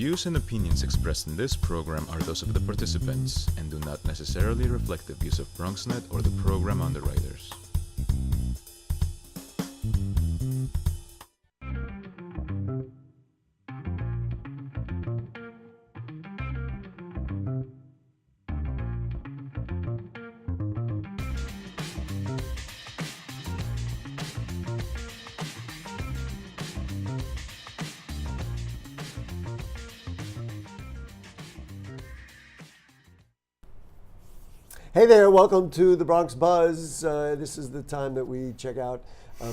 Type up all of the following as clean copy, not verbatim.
views and opinions expressed in this program are those of the participants and do not necessarily reflect the views of BronxNet or the program underwriters. Hey there, welcome to the Bronx Buzz. This is the time that we check out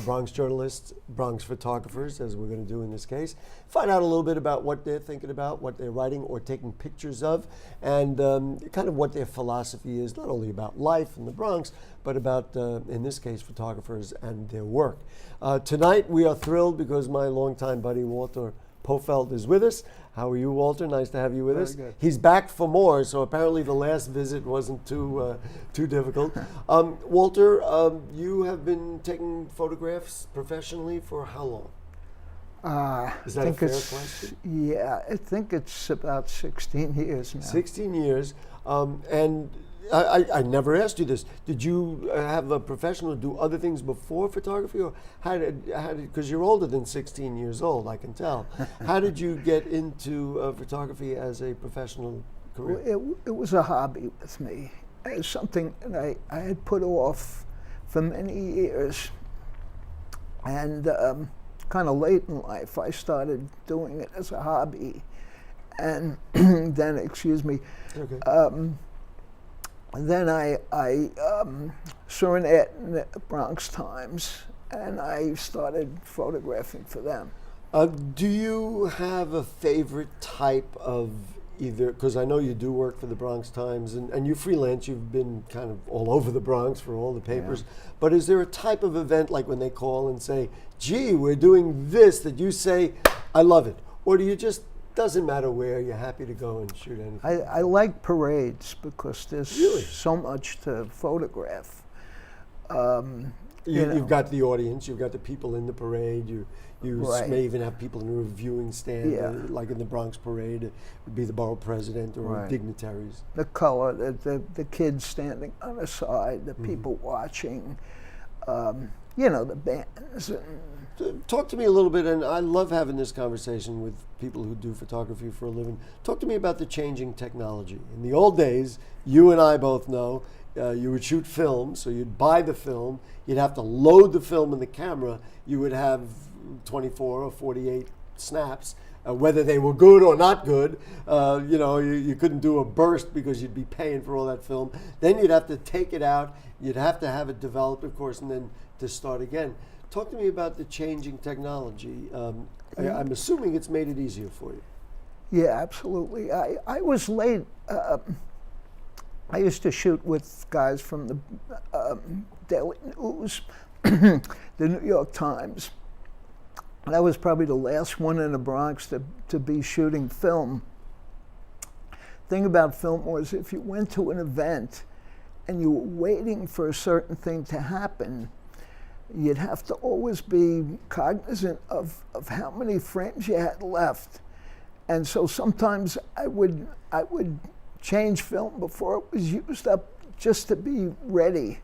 Bronx journalists, Bronx photographers, as we're going to do in this case. Find out a little bit about what they're thinking about, what they're writing or taking pictures of, and kind of what their philosophy is, not only about life in the Bronx, but about, in this case, photographers and their work. Tonight we are thrilled because my longtime buddy Walter Pofeld is with us. How are you, Walter? Nice to have you with us. Good. He's back for more, so apparently the last visit wasn't too difficult. Walter, you have been taking photographs professionally for how long? Is that a fair question? Yeah, I think it's about 16 years now. 16 years, and I never asked you this. Did you have a professional do other things before photography, or how did because you're older than 16 years old, I can tell. How did you get into photography as a professional career? It was a hobby with me. It was something that I had put off for many years. And kind of late in life, I started doing it as a hobby. And then, Okay. Then I saw an ad in the Bronx Times, and I started photographing for them. Do you have a favorite type of either, because I know you do work for the Bronx Times, and you freelance, you've been kind of all over the Bronx for all the papers, but is there a type of event like when they call and say, gee, we're doing this, that you say, I love it? Or do you just, doesn't matter where, you're happy to go and shoot anything? I like parades because there's Really? so much to photograph. You've got the audience, you've got the people in the parade, you Right. may even have people in a reviewing stand, Yeah. like in the Bronx parade, it would be the borough president or Right. dignitaries. The color, the kids standing on the side, the people watching, the bands. Talk to me a little bit, and I love having this conversation with people who do photography for a living. Talk to me about the changing technology. In the old days, you and I both know, you would shoot film, so you'd buy the film, you'd have to load the film in the camera, you would have 24 or 48 snaps, whether they were good or not good. You couldn't do a burst because you'd be paying for all that film. Then you'd have to take it out, you'd have to have it developed, of course, and then to start again. Talk to me about the changing technology. I'm assuming it's made it easier for you. Yeah, absolutely. I was late. I used to shoot with guys from the Daily News, the New York Times. And I was probably the last one in the Bronx to be shooting film. Thing about film was if you went to an event and you were waiting for a certain thing to happen, you'd have to always be cognizant of how many frames you had left. And so sometimes I would change film before it was used up just to be ready.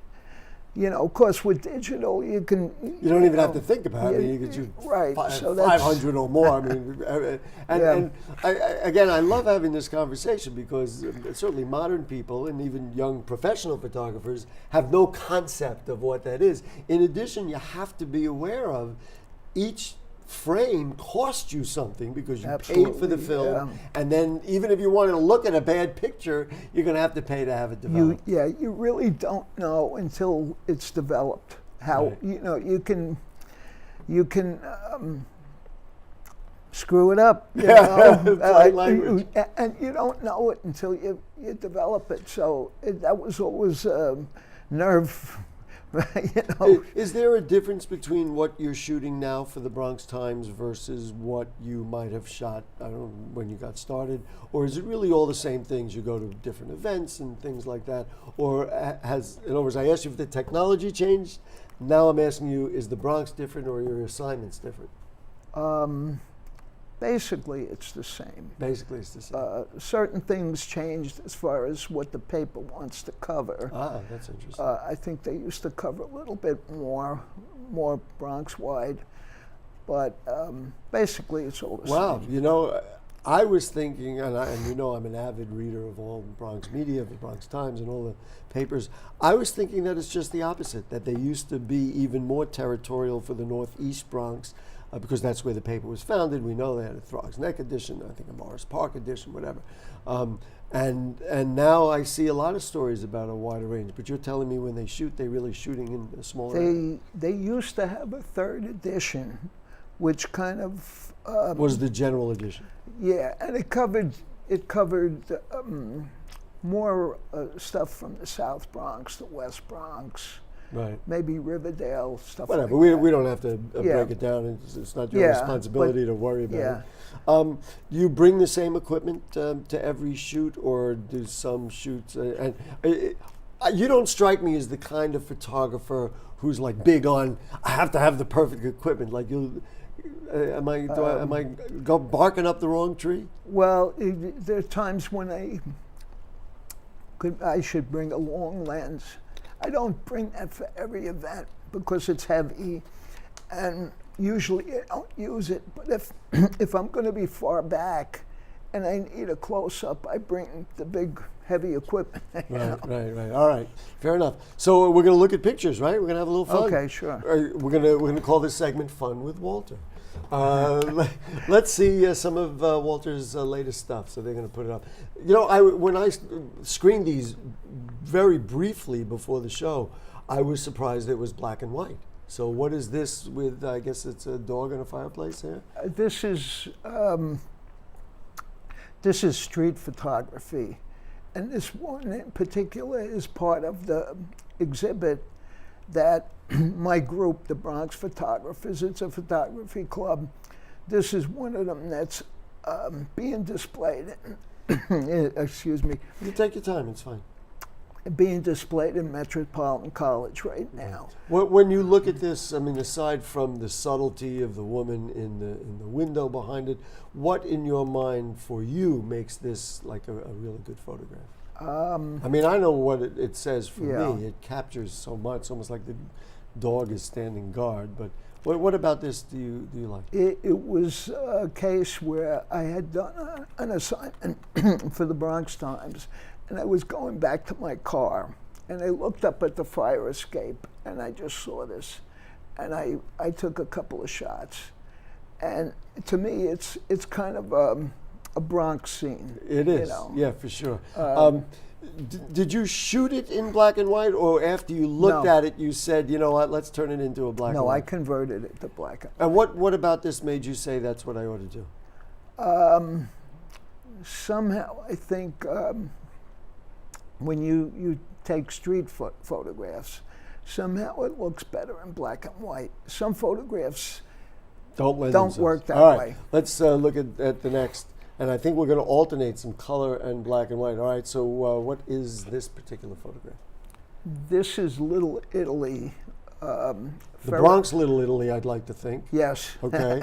Of course, with digital, you can... You don't even have to think about it. You could shoot right, 500 or more. I mean, and I love having this conversation because certainly modern people and even young professional photographers have no concept of what that is. In addition, you have to be aware of each frame cost you something because you paid for the film, and then even if you wanted to look at a bad picture, you're going to have to pay to have it developed. You really don't know until it's developed how you can screw it up. Language. And you don't know it until you develop it. So that was always nerve. Is there a difference between what you're shooting now for the Bronx Times versus what you might have shot, I don't know, when you got started? Or is it really all the same things? You go to different events and things like that? Or in other words, I asked you if the technology changed. Now I'm asking you, is the Bronx different or your assignments different? Basically, it's the same. Basically, it's the same. Certain things changed as far as what the paper wants to cover. Ah, that's interesting. I think they used to cover a little bit more Bronx wide, but basically it's all the Wow, same. you know, I was thinking, and you know I'm an avid reader of all Bronx media, the Bronx Times and all the papers. I was thinking that it's just the opposite, that they used to be even more territorial for the Northeast Bronx, because that's where the paper was founded. We know they had a Throgs Neck edition, I think a Morris Park edition, whatever. And now I see a lot of stories about a wider range, but you're telling me when they shoot, they're really shooting in a smaller area. They used to have a third edition, which kind of Was the general edition. yeah, and it covered more stuff from the South Bronx, the West Bronx, Right. maybe Riverdale, stuff Whatever. like that. We don't have to Yeah. break it down. It's not your Yeah, responsibility but- to worry about yeah. it. Do you bring the same equipment to every shoot, or do some shoots? You don't strike me as the kind of photographer who's like big on. I have to have the perfect equipment. Like you, am I barking up the wrong tree? Well, there are times when I should bring a long lens. I don't bring that for every event because it's heavy, and usually I don't use it. But if I'm going to be far back and I need a close-up, I bring the big, heavy equipment. you know. Right. All right, fair enough. So we're going to look at pictures, right? We're going to have a little fun. Okay, sure. We're going to call this segment "Fun with Walter." Let's see some of Walter's latest stuff. So they're going to put it up. You know, when I screened these very briefly before the show, I was surprised it was black and white. So what is this with? I guess it's a dog in a fireplace here. This is street photography, and this one in particular is part of the exhibit that my group, the Bronx Photographers, it's a photography club. This is one of them that's being displayed. Excuse me. You take your time. It's fine. Being displayed in Metropolitan College right now. When you look at this, I mean, aside from the subtlety of the woman in the window behind it, what in your mind for you makes this like a really good photograph? I mean, I know what it says for Yeah. me. It captures so much, almost like the dog is standing guard. But what about this do you like? It was a case where I had done an assignment for the Bronx Times, and I was going back to my car, and I looked up at the fire escape, and I just saw this, and I took a couple of shots, and to me, it's kind of a Bronx scene. It is, you know? yeah, for sure. Did you shoot it in black and white, or after you looked No. at it, you said, you know what, let's turn it into a black and No, I white? converted it to black and And what about this made you say that's what I ought to do? somehow I think when you take street photographs, somehow it looks better in black and white. Some photographs Don't don't work that All right, way. let's look at the next. And I think we're going to alternate some color and black and white. All right, so what is this particular photograph? This is Little Italy. The Bronx Little Italy, I'd like to think. Yes. Okay.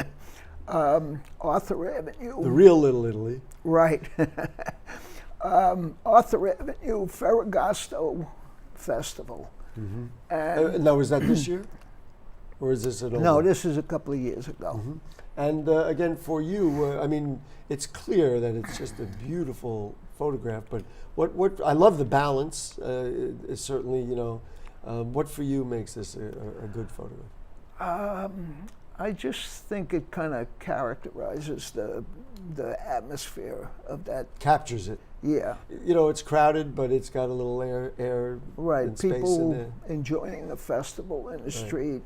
Arthur Avenue. The real Little Italy. Right. Arthur Avenue Ferragosto Festival. And Now, is that this year? Or is this an old no, one? this is a couple of years ago. And again, for you, I mean, it's clear that it's just a beautiful photograph. But what I love the balance. Is certainly, you know, what for you makes this a good photograph? I just think it kind of characterizes the atmosphere of that. Captures it. Yeah, You know, it's crowded, but it's got a little air right. and space in People there. enjoying the festival in the street.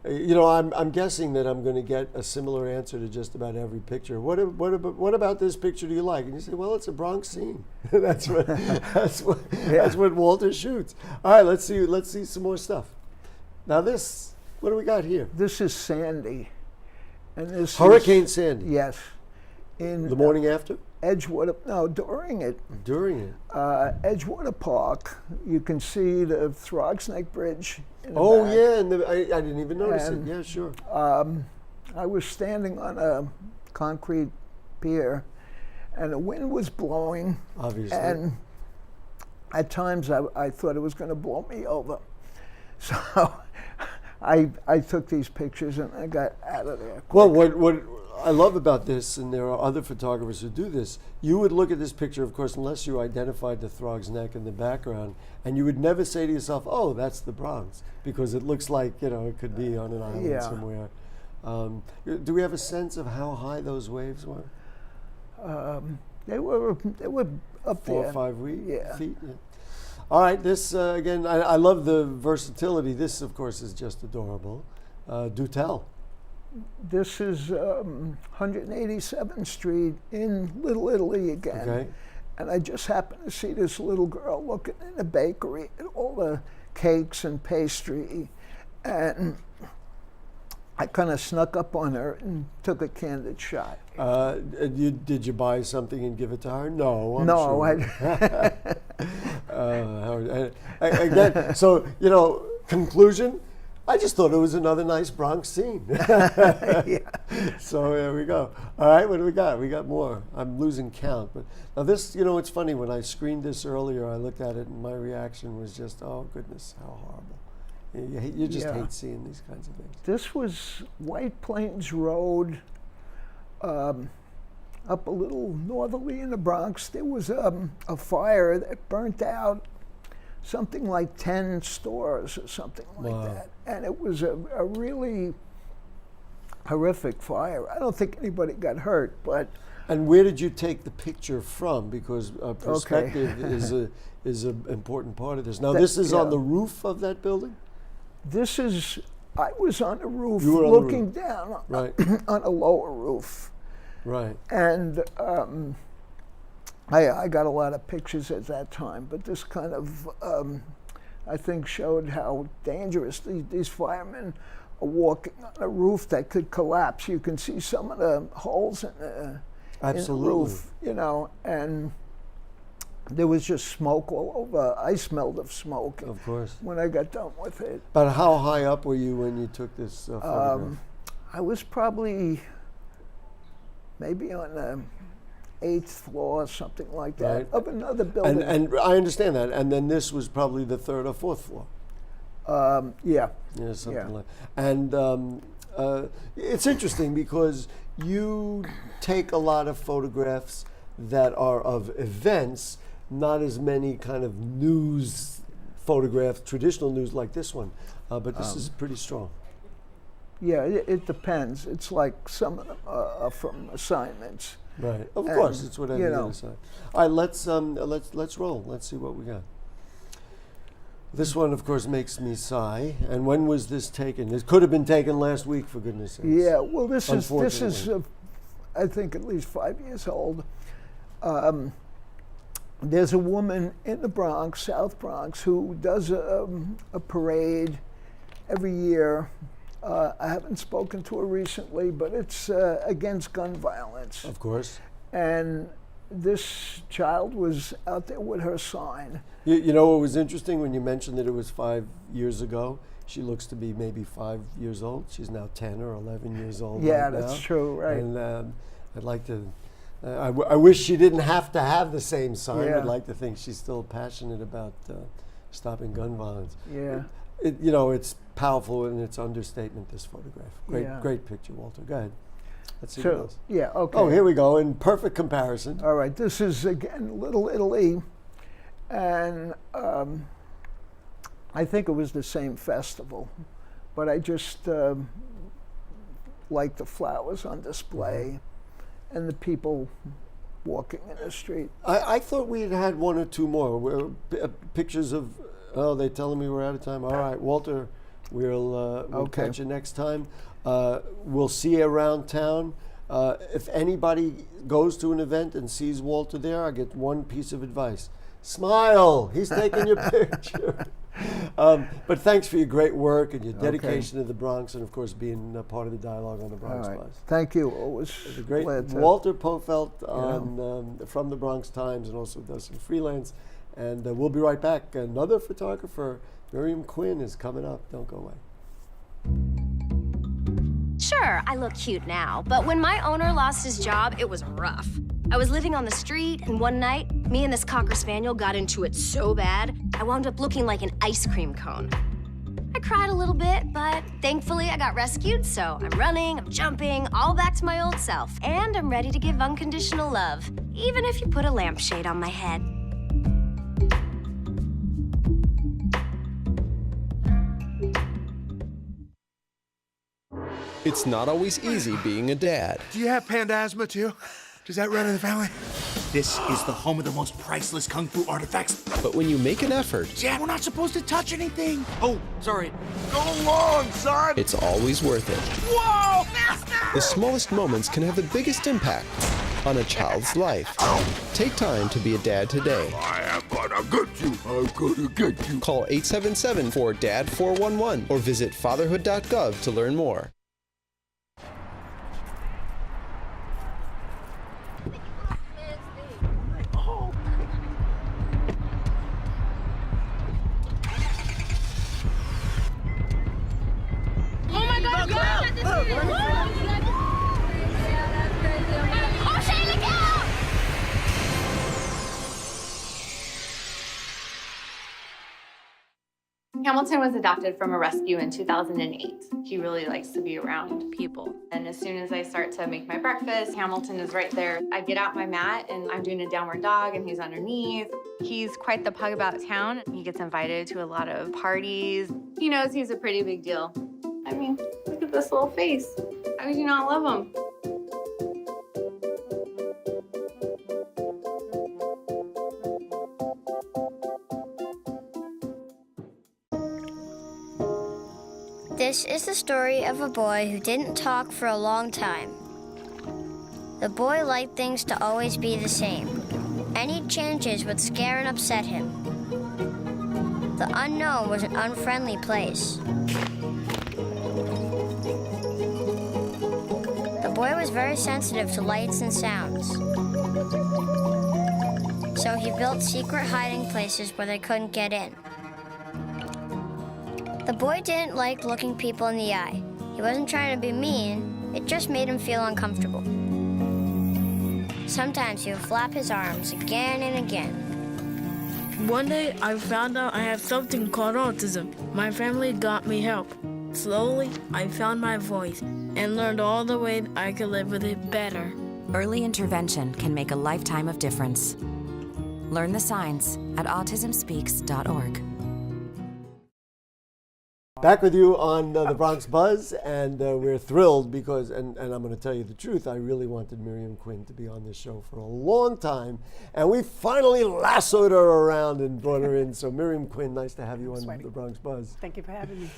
You know, I'm guessing that I'm going to get a similar answer to just about every picture. What about this picture do you like? And you say, well, it's a Bronx scene. that's what Walter shoots. All right, let's see some more stuff. Now this, what do we got here? This is Sandy, and this Hurricane is, Sandy. yes, in The morning after? Edgewater. No, during it. During it. Edgewater Park. You can see the Throgs Neck Bridge. In the Oh back. yeah, and I didn't even notice And, it. Yeah, sure. I was standing on a concrete pier, and the wind was blowing. Obviously. And at times I thought it was going to blow me over. So I took these pictures and I got out of there quick. Well, what I love about this, and there are other photographers who do this, you would look at this picture, of course, unless you identified the Throg's Neck in the background, and you would never say to yourself, oh, that's the Bronx, because it looks like, it could be on an island Yeah. somewhere. Do we have a sense of how high those waves were? They were up 4 there. or 5 Yeah. feet? Yeah. All right, this, again, I love the versatility. This, of course, is just adorable. Do tell. This is 187th Street in Little Italy again. Okay. And I just happened to see this little girl looking in the bakery at all the cakes and pastry. And I kind of snuck up on her and took a candid shot. Did you buy something and give it to her? No, I'm No, sure. Again, so, conclusion, I just thought it was another nice Bronx scene. Yeah. So there we go. All right, what do we got? We got more. I'm losing count. But now this, it's funny, when I screened this earlier, I looked at it and my reaction was just, oh goodness, how horrible. You just Yeah. hate seeing these kinds of things. This was White Plains Road, up a little northerly in the Bronx. There was a fire that burnt out something like 10 stores or something like Wow. that. And it was a really horrific fire. I don't think anybody got hurt, but And where did you take the picture from? Because perspective is an important part of this. Now, this is on yeah. the roof of that building? I was on the roof You were on the looking roof. down Right. on a lower roof. Right. And I got a lot of pictures at that time, but this kind of, I think, showed how dangerous these firemen are walking on a roof that could collapse. You can see some of the holes in the Absolutely. roof, and there was just smoke all over. I smelled of smoke Of course. when I got done with it. But how high up were you when you took this photograph? I was probably maybe on the 8th floor, something like that, Right. of another building. And I understand that. And then this was probably the 3rd or 4th floor. Yeah. Yeah, something Yeah. like. And it's interesting because you take a lot of photographs that are of events, not as many kind of news photographs, traditional news like this one. But this is pretty strong. Yeah, it depends. It's like some of them are from assignments. Right. Of And, course, it's whatever you you know. decide. All right, let's roll. Let's see what we got. This one, of course, makes me sigh. And when was this taken? It could have been taken last week, for goodness sakes. Yeah, well, this is Unfortunately. I think at least 5 years old. There's a woman in the Bronx, South Bronx, who does a parade every year. I haven't spoken to her recently, but it's against gun violence. Of course. And this child was out there with her sign. You know what was interesting when you mentioned that it was 5 years ago? She looks to be maybe 5 years old. She's now 10 or 11 years old. Yeah, right that's now. true, right. And I'd like to. I wish she didn't have to have the same sign. Yeah. I'd like to think she's still passionate about stopping gun violence. Yeah. It's powerful in its understatement. This photograph, Yeah. great picture, Walter. Go ahead. Let's see what So, else. yeah, okay. Oh, here we go. In perfect comparison. All right, this is again Little Italy, and I think it was the same festival, but I just liked the flowers on display and the people walking in the street. I thought we had one or two more pictures of. Oh, they're telling me we're out of time. All right, Walter, we'll Okay. catch you next time. We'll see you around town. If anybody goes to an event and sees Walter there, I get one piece of advice: smile. He's taking your picture. But thanks for your great work and your dedication to the Bronx, and of course being a part of the dialogue on the All Bronx right, Buzz. thank you. Always The great glad to. Walter Pofelt from the Bronx Times, and also does some freelance. And we'll be right back. Another photographer, Miriam Quinn, is coming up. Don't go away. Sure. Sure, I look cute now, but when my owner lost his job, it was rough. I was living on the street, and one night, me and this Cocker Spaniel got into it so bad, I wound up looking like an ice cream cone. I cried a little bit, but thankfully I got rescued, so I'm running, I'm jumping, all back to my old self, and I'm ready to give unconditional love, even if you put a lampshade on my head. It's not always easy being a dad. Do you have panda asthma too? Does that run in the family? This is the home of the most priceless kung fu artifacts. But when you make an effort, Dad, we're not supposed to touch anything. Oh, sorry. Go long, son. it's always worth it. Whoa, master! The smallest moments can have the biggest impact on a child's life. Take time to be a dad today. I am gonna get you. I'm gonna get you. Call 877-4DAD-411 or visit fatherhood.gov to learn more. Oh my God, go! Oh, Shane, look out! Hamilton was adopted from a rescue in 2008. He really likes to be around people. And as soon as I start to make my breakfast, Hamilton is right there. I get out my mat and I'm doing a downward dog and he's underneath. He's quite the pug about town. He gets invited to a lot of parties. He knows he's a pretty big deal. I mean, look at this little face. How could you not love him? This is the story of a boy who didn't talk for a long time. The boy liked things to always be the same. Any changes would scare and upset him. The unknown was an unfriendly place. The boy was very sensitive to lights and sounds. So he built secret hiding places where they couldn't get in. The boy didn't like looking people in the eye. He wasn't trying to be mean, it just made him feel uncomfortable. Sometimes he would flap his arms again and again. One day, I found out I have something called autism. My family got me help. Slowly, I found my voice and learned all the ways I could live with it better. Early intervention can make a lifetime of difference. Learn the signs at autismspeaks.org. Back with you on the Bronx Buzz, and we're thrilled because, and I'm going to tell you the truth, I really wanted Miriam Quinn to be on this show for a long time, and we finally lassoed her around and brought her in. So Miriam Quinn, nice to have you on the Bronx Buzz. Thank you for having me.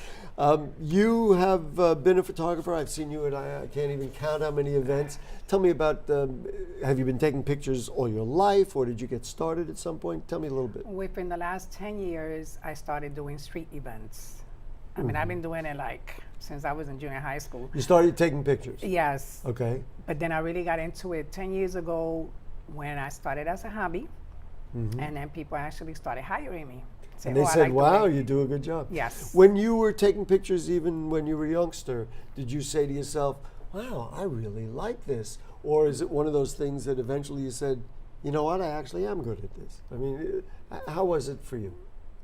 You have been a photographer. I've seen you at I can't even count how many events. Tell me about, have you been taking pictures all your life, or did you get started at some point? Tell me a little bit. Within the last 10 years, I started doing street events. I mean, I've been doing it since I was in junior high school. You started taking pictures? Yes. Okay. But then I really got into it 10 years ago when I started as a hobby. And then people actually started hiring me. And they said, wow, you do a good job. Yes. When you were taking pictures, even when you were a youngster, did you say to yourself, wow, I really like this? Or is it one of those things that eventually you said, you know what, I actually am good at this? I mean, how was it for you?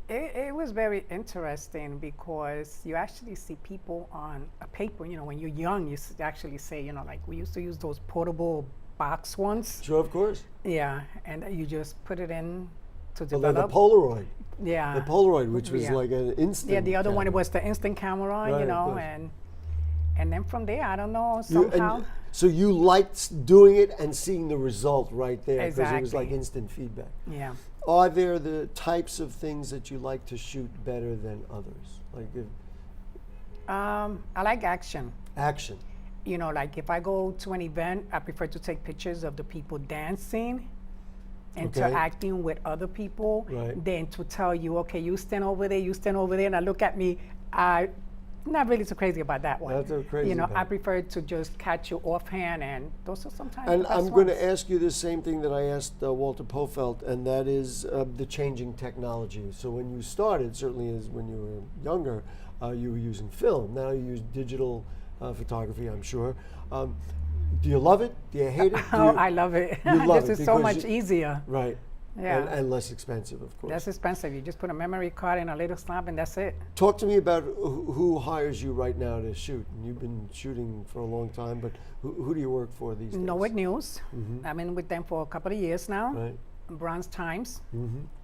It was very interesting because you actually see people on a paper, when you're young, you actually say, like we used to use those portable box ones. Sure, of course. Yeah, and you just put it in to Well, develop. the Polaroid. Yeah. The Polaroid, which was like an instant Yeah, the other one camera. was the instant camera, Right, and then from there, I don't know, somehow. So you liked doing it and seeing the result right there because it was like Exactly. instant feedback. Yeah. Are there the types of things that you like to shoot better than others? Like I like action. action. Like if I go to an event, I prefer to take pictures of the people dancing, interacting with other people, than to tell you, okay, you stand over there, and I look at me. I'm not really too crazy about that one. Not so crazy about I it. prefer to just catch you offhand, and those are sometimes And the best I'm going ones. to ask you the same thing that I asked Walter Pofelt, and that is the changing technology. So when you started, certainly as when you were younger, you were using film. Now you use digital photography, I'm sure. Do you love it? Do you hate it? I love it. You love this it is so because much easier. Right. Yeah. And less expensive, of course. That's expensive. You just put a memory card in a little snap and that's it. Talk to me about who hires you right now to shoot. And you've been shooting for a long time, but who do you work for these days? Norwood News. I've been with them for a couple of years now. Right. Bronx Times.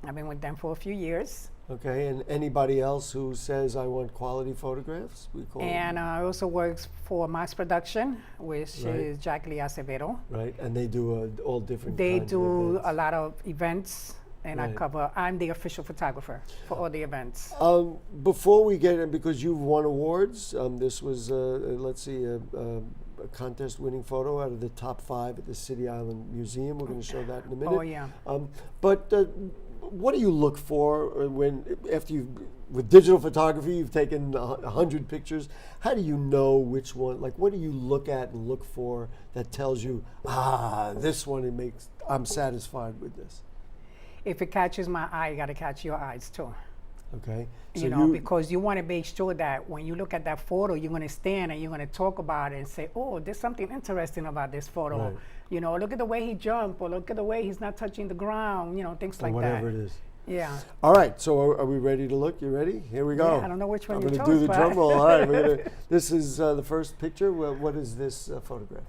I've been with them for a few years. Okay, and anybody else who says, I want quality photographs? We call And I also works for Max Production, which is Jack Lee Acevedo. Right, and they do all different They kinds do of events. a lot of events, and I'm the official photographer for all the events. Before we get in, because you've won awards, this was, let's see, a contest-winning photo out of the top 5 at the City Island Museum. We're going to show that in a minute. Oh, yeah. But what do you look for when, after with digital photography, you've taken 100 pictures? How do you know which one? Like, what do you look at and look for that tells you, this one I'm satisfied with this? If it catches my eye, you got to catch your eyes too. Okay. So you know, because you want to make sure that when you look at that photo, you're going to stand and you're going to talk about it and say, oh, there's something interesting about this photo. Right. You know, look at the way he jumped, or look at the way he's not touching the ground, you know, things like that. Whatever it is. Yeah. All right, so are we ready to look? You ready? Here we go. Yeah, I don't know which one I'm you going to chose, do the but- drum roll. All right, this is the first picture. What is this photograph?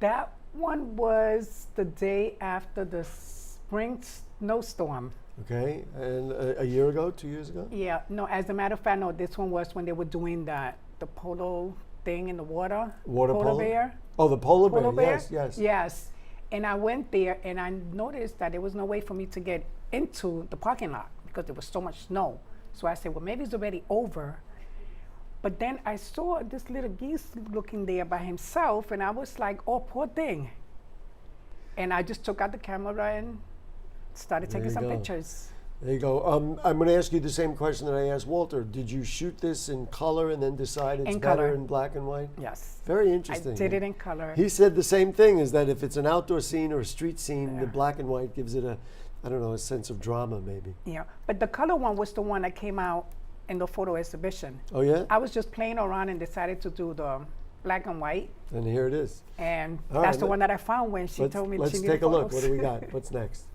That one was the day after the spring snowstorm. Okay, and a year ago, 2 years ago? Yeah, no, as a matter of fact, no, this one was when they were doing the polo thing in the water. Water polar polo? bear. Oh, the polar bear, Polar bear? yes, yes. Yes, and I went there and I noticed that there was no way for me to get into the parking lot because there was so much snow. So I said, well, maybe it's already over. But then I saw this little geese looking there by himself and I was like, oh, poor thing. And I just took out the camera and started taking some pictures. There you go. I'm going to ask you the same question that I asked Walter. Did you shoot this in color and then decide it's better in black and white? Yes. Very interesting. I did it in color. He said the same thing, is that if it's an outdoor scene or a street scene, the black and white gives it a sense of drama maybe. Yeah, but the color one was the one that came out in the photo exhibition. Oh, yeah? I was just playing around and decided to do the black and white. And here it is. And All that's right, the one that I found when she told me let's she needed take a look. photos. What do we got? What's next?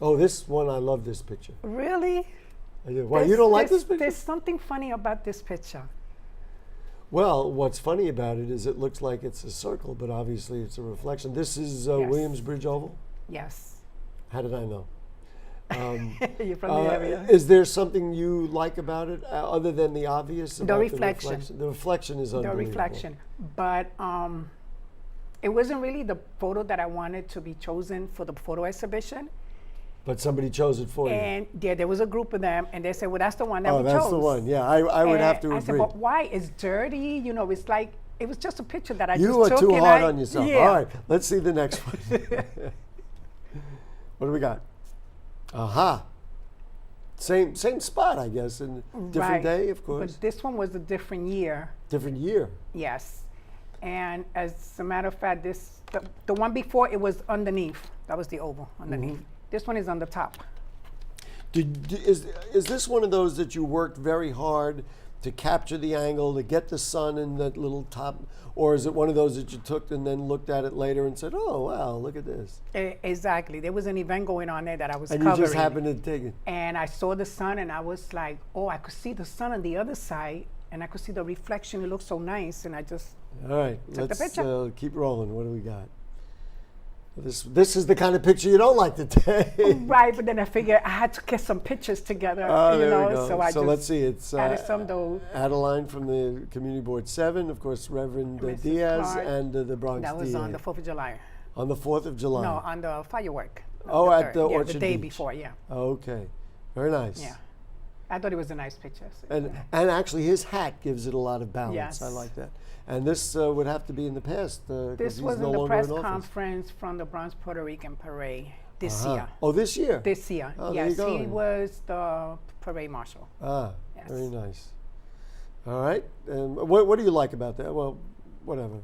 Oh, this one, I love this picture. Really? I do. Why, you don't like this picture? There's something funny about this picture. Well, what's funny about it is it looks like it's a circle, but obviously it's a reflection. This is Williamsbridge Oval? Yes. How did I know? You're from the area. Is there something you like about it other than the obvious? The reflection. The reflection is unbelievable. The reflection. But it wasn't really the photo that I wanted to be chosen for the photo exhibition. But somebody chose it for you. And yeah, there was a group of them, and they said, well, that's the one that we chose. Oh, that's the one. Yeah, I would have to agree. I said, but why? It's dirty. You know, it's like, it was just a picture that I you just took. You are too hard on Yeah. yourself. All right, let's see the next one. What do we got? Aha. Same spot, I guess, and different day, of course. But this one was a different year. Different year. Yes. And as a matter of fact, the one before, it was underneath. That was the oval underneath. Mm-hmm. This one is on the top. Is this one of those that you worked very hard to capture the angle, to get the sun in that little top, or is it one of those that you took and then looked at it later and said, oh, wow, look at this? Exactly. There was an event going on there that I was covering. And you just happened to take it. And I saw the sun and I was like, oh, I could see the sun on the other side and I could see the reflection. It looked so nice, and I just All right, took the picture. Let's keep rolling. What do we got? This is the kind of picture you don't like to take. Right, but then I figured I had to get some pictures together, Oh, you there we know, go. so I just let's see. It's added some those. Adeline from the Community Board 7, of course, Reverend Mrs. Diaz, Clark. and the Bronx That was DA. on the 4th of July. On the 4th of July? No, on the firework. Oh, at the yeah, Orchard the day Beach. before, yeah. Okay, very nice. Yeah, I thought it was a nice picture. So And actually, his hat gives it a lot of balance. Yes. I like that. And this would have to be in the past. this he's was no in the longer press in office. conference from the Bronx Puerto Rican Parade this year. Oh, this year? This year, Oh, there you yes. go. He was the parade marshal. Ah, Yes. very nice. All right. What do you like about that? Well, whatever.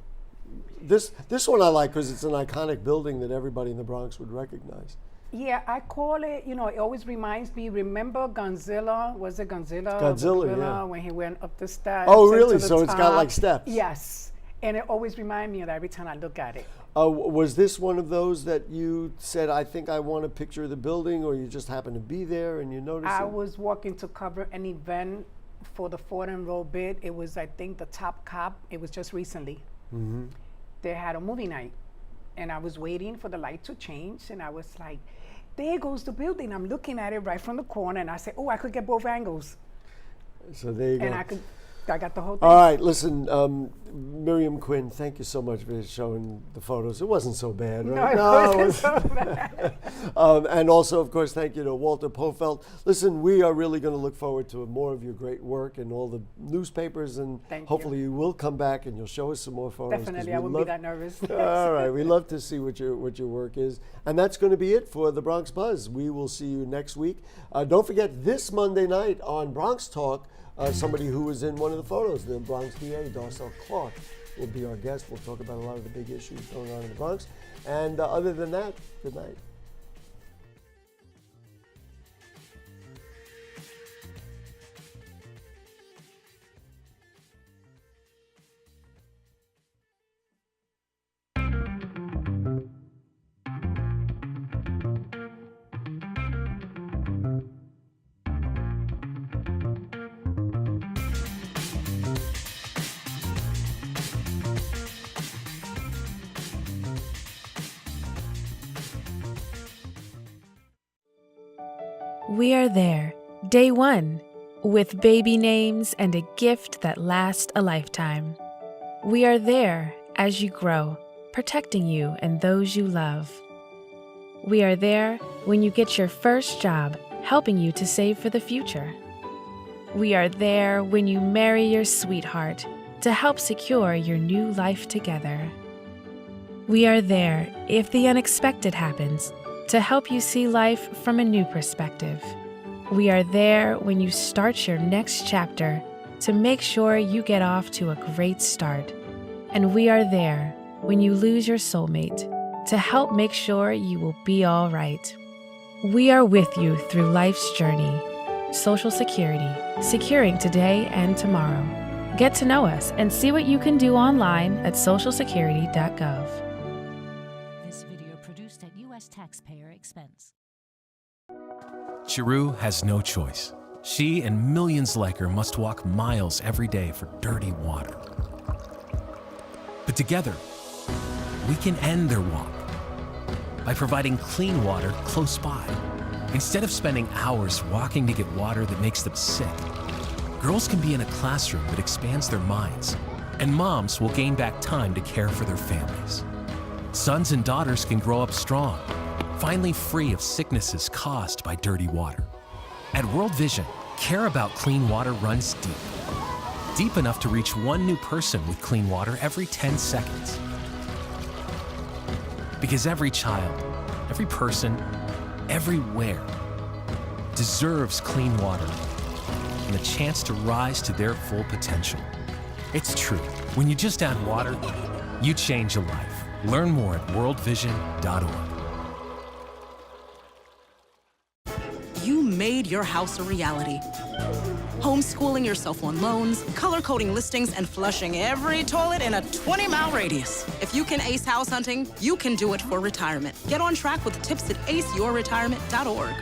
This one I like because it's an iconic building that everybody in the Bronx would recognize. Yeah, I call it, it always reminds me, remember Godzilla? Was it Godzilla? Godzilla, yeah. When he went up the steps. Oh, really? To the So top. it's got like steps? Yes. And it always reminds me of that every time I look at it. Was this one of those that you said, I think I want a picture of the building, or you just happened to be there and you noticed it? I was walking to cover an event for the Fordham Road bid. It was, I think, the Top Cop. It was just recently. Mm-hmm. They had a movie night. And I was waiting for the light to change. And I was like, there goes the building. I'm looking at it right from the corner. And I said, oh, I could get both angles. So there you go. And I got the whole thing. All right, listen, Miriam Quinn, thank you so much for showing the photos. It wasn't so bad, right? No, it wasn't so bad. And also, of course, thank you to Walter Pofeld. Listen, we are really going to look forward to more of your great work in all the newspapers, and hopefully you will come back and you'll show us some more photos. Definitely, I wouldn't be that nervous. All right, we love to see what your work is. And that's going to be it for the Bronx Buzz. We will see you next week. Don't forget, this Monday night on Bronx Talk, somebody who was in one of the photos, the Bronx DA, Darcel Clark, will be our guest. We'll talk about a lot of the big issues going on in the Bronx. And other than that, good night. We are there, day one, with baby names and a gift that lasts a lifetime. We are there as you grow, protecting you and those you love. We are there when you get your first job, helping you to save for the future. We are there when you marry your sweetheart to help secure your new life together. We are there if the unexpected happens, to help you see life from a new perspective. We are there when you start your next chapter to make sure you get off to a great start. And we are there when you lose your soulmate to help make sure you will be all right. We are with you through life's journey. Social Security, securing today and tomorrow. Get to know us and see what you can do online at socialsecurity.gov. Taxpayer expense. Chiru has no choice. She and millions like her must walk miles every day for dirty water. But together, we can end their walk by providing clean water close by. Instead of spending hours walking to get water that makes them sick, girls can be in a classroom that expands their minds, and moms will gain back time to care for their families. Sons and daughters can grow up strong, finally free of sicknesses caused by dirty water. At World Vision, care about clean water runs deep. Deep enough to reach one new person with clean water every 10 seconds. Because every child, every person, everywhere deserves clean water and the chance to rise to their full potential. It's true. When you just add water, you change a life. Learn more at worldvision.org. You made your house a reality. Homeschooling yourself on loans, color-coding listings, and flushing every toilet in a 20-mile radius. If you can ace house hunting, you can do it for retirement. Get on track with tips at aceyourretirement.org.